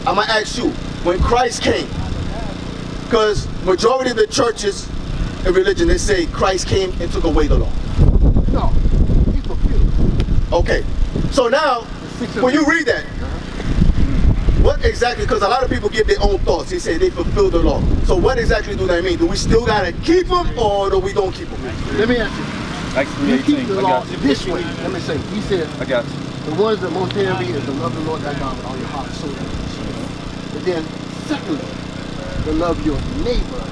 I'm going to ask you, when Christ came, because majority of the churches and religion, they say Christ came and took away the law. No, he fulfilled it. Okay, so now, when you read that, what exactly, because a lot of people give their own thoughts. They say they fulfill the law. So what exactly do that mean? Do we still got to keep them or do we don't keep them? Let me ask you. You keep the law this way. Let me say, he said, I got you. the ones that most envy is to love the Lord thy God with all your heart, soul, and mind. But then, secondly, to love your neighbor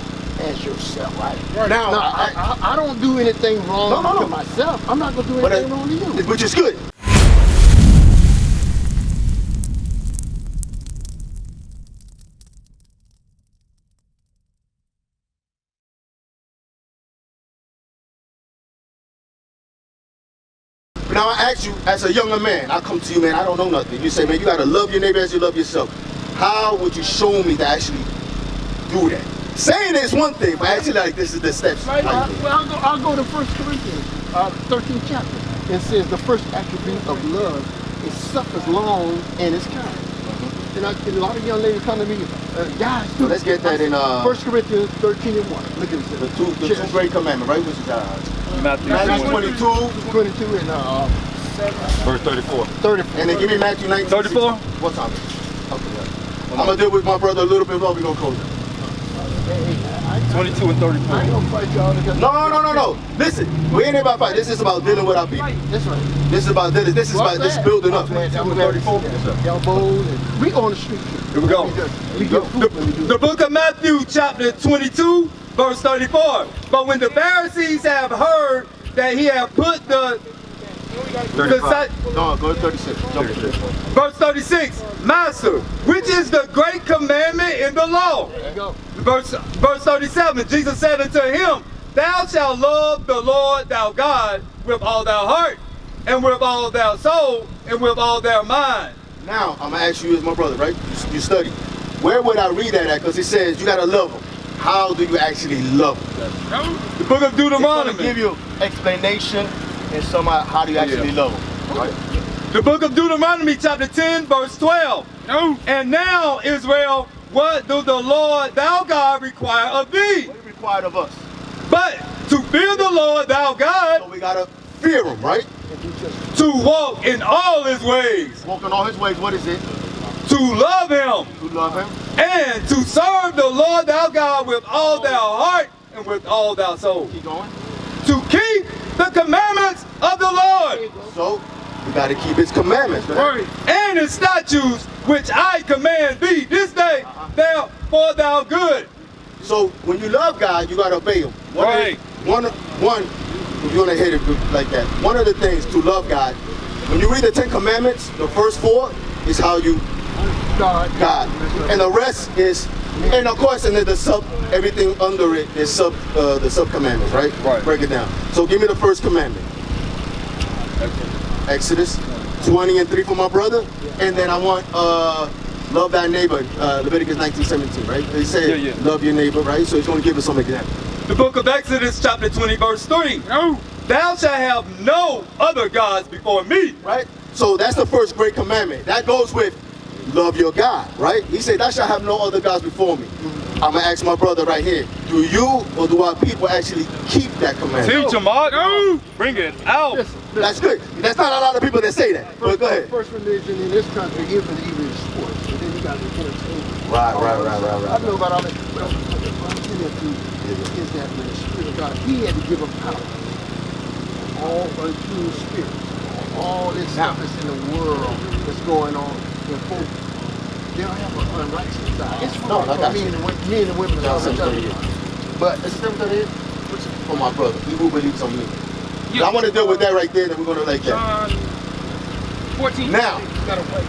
as yourself, right? Now, I don't do anything wrong to myself. I'm not going to do anything wrong to you. Which is good. Now I ask you, as a younger man, I come to you, man, I don't know nothing. You say, man, you got to love your neighbor as you love yourself. How would you show me to actually do that? Saying it's one thing, but actually, like, this is the steps. Right, I'll go to 1 Corinthians 13th chapter. It says the first attribute of love is suffers long and is kind. And a lot of young ladies come to me, guys, so let's get that in 1 Corinthians 13 and 1. Look at this. The two great commandments, right? Which is Matthew 22 and verse 34. 34. And then give me Matthew 19. 34? What time? Okay. I'm going to deal with my brother a little bit more. We're going to close it. 22 and 34. I ain't gonna fight y'all. No. Listen, we ain't about fight. This is about dealing with our people. That's right. This is about dealing. This is about this building up. 34. Elbows. And we on the street. Here we go. The book of Matthew, chapter 22, verse 34. But when the Pharisees have heard that he had put the 35. No, go to 36. Verse 36. Master, which is the great commandment in the law? There you go. Verse 37, Jesus said unto him, Thou shalt love the Lord thy God with all thy heart, and with all thy soul, and with all thy mind. Now, I'm going to ask you as my brother, right? You study. Where would I read that at? Because it says you got to love him. How do you actually love him? The book of Deuteronomy. It's give you explanation and somehow how do you actually love him. Right? The book of Deuteronomy, chapter 10, verse 12. And now, Israel, what do the Lord thou God require of thee? What is required of us? But to fear the Lord thou God. So we got to fear him, right? To walk in all his ways. Walk in all his ways, what is it? To love him. To love him. And to serve the Lord thou God with all thy heart and with all thy soul. Keep going. To keep the commandments of the Lord. So, we got to keep his commandments, right? And his statutes, which I command thee this day, for thou good. So, when you love God, you got to obey him. Right. One, if you want to hit it like that, one of the things to love God, when you read the 10 commandments, the first 4 is how you God. And the rest is, and of course, and then everything under it is the sub commandments, right? Right. Break it down. So give me the first commandment. Exodus 20 and 3 for my brother, and then I want love thy neighbor. Leviticus 19:17, right? They say love your neighbor, right? So he's going to give us some examples. The book of Exodus, chapter 20, verse 3. Thou shalt have no other gods before me. Right? So that's the first great commandment. That goes with love your God, right? He said, thou shalt have no other gods before me. I'm going to ask my brother right here, do you or do our people actually keep that commandment? Teach them, Mark. Bring it out. That's good. That's not a lot of people that say that. But go ahead. First religion in this country is even sports. And then you got the entertainment. Right. I know about all that. But what I'm getting at is that when the Spirit of God, he had to give up power. All unclean spirits. All this stuff that's in the world that's going on. And folks, they don't have an unrighteous side. It's for men and women. But it's still for my brother. He who believes on me. Yeah. I want to deal with that right there, then we're going to like that. John 14. Now. You gotta wait.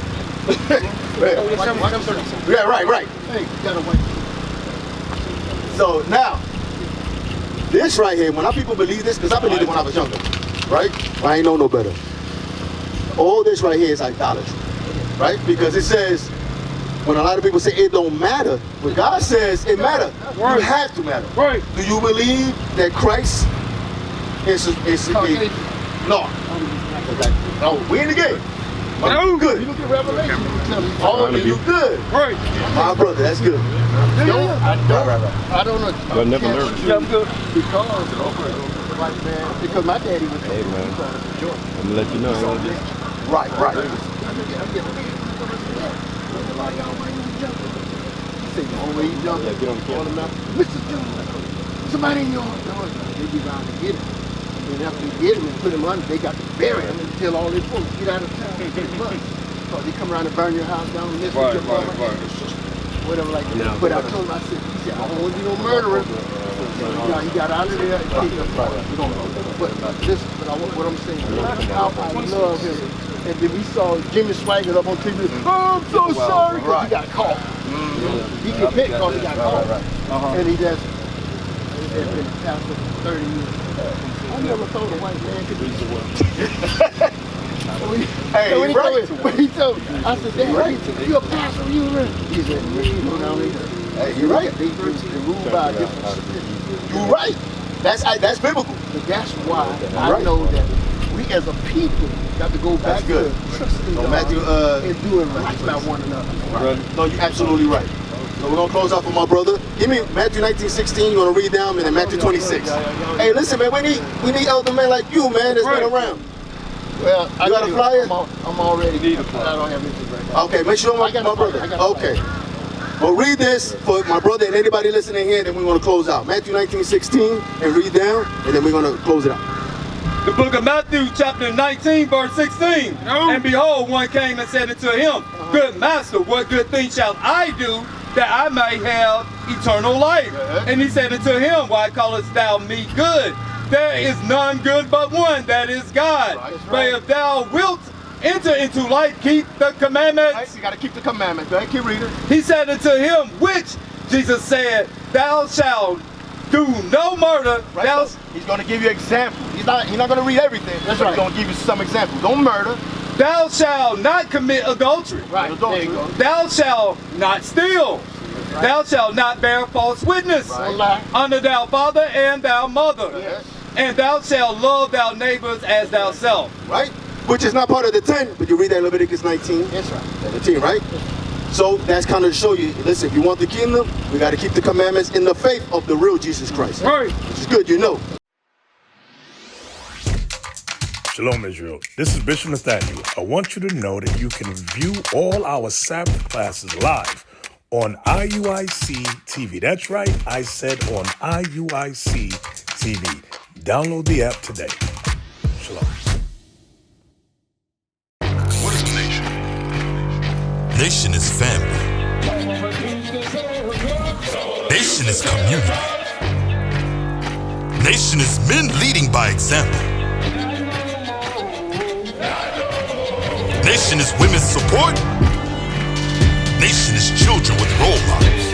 Yeah, right. Hey, you gotta wait. So now, this right here, when our people believe this, because I believed it when I was younger, right? I ain't know no better. All this right here is idolatry, right? Because it says, when a lot of people say it don't matter, but God says it matters. You have to matter. Right. Do you believe that Christ is no. No, we in the game. No. Good. You look at Revelation, you tell me. Oh, you good. Right. My brother, that's good. I don't know. You're never nervous. Yeah, I'm good. Because my daddy was Hey, man. I'm gonna let you know. I ain't gonna just... Right. Say the only way you jump. Yeah, get on the camera. Mr. Jones, somebody in your house. They be around to get him. And then after they get him and put him under, they got to bury him and tell all their folks, get out of town in 3 months. So they come around and burn your house down and this with your brother and your sister. Whatever like that. Yeah. But I told him, I said, I don't want to be no murderer. He got out of there and came up. But listen, what I'm saying, how I love him. And then we saw Jimmy Swaggart up on TV. Oh, I'm so sorry, because he got caught. He could get caught, he got caught. And he just has been a pastor for 30 years. I never thought a white man could do so. Hey, when right. he told me, I said, Dad, you a pastor, you right? He said, you know down there. Hey, you're right. They rule by a different system. You're right. That's biblical. But that's why I know that we as a people got to go back good. to trusting So God Matthew, and doing right by one another. Right. No, you're absolutely right. So we're gonna close off with my brother. Give me Matthew 19:16. You're gonna read down, and then Matthew 26. Hey, listen, man. We need elder men like you, man. That's been around. Well, You got a flyer? I'm already. I don't have anything right now. Okay, make sure my brother. Okay. Well, read this for my brother and anybody listening here. Then we're gonna close out. Matthew 19:16, and read down, and then we're gonna close it out. The book of Matthew, chapter 19, verse 16. And behold, one came and said unto him, Good master, what good thing shall I do that I may have eternal life? And he said unto him, Why callest thou me good? There is none good but one, that is God. But if thou wilt enter into life, keep the commandments. Right, you got to keep the commandments. Go ahead, keep reading. He said unto him, which Jesus said, Thou shalt do no murder. Right, Thou so he's going to give you examples. He's not going to read everything. That's but right. He's going to give you some examples. Don't murder. Thou shalt not commit adultery. Right, there you go. Thou shalt not steal. Right. Thou shalt not bear false witness. Right. Honor thy father and thy mother. Yes. And thou shalt love thy neighbors as thyself. Right? Which is not part of the 10, but you read that in Leviticus 19. That's right. 17, right? So that's kind of to show you, listen, if you want the kingdom, we got to keep the commandments in the faith of the real Jesus Christ. Right. Which is good, you know. Shalom, Israel. This is Bishop Nathaniel. I want you to know that you can view all our Sabbath classes live on IUIC TV. That's right, I said on IUIC TV. Download the app today. Shalom. What is a nation? Nation is family. Nation is community. Nation is men leading by example. Nation is women's support. Nation is children with role models.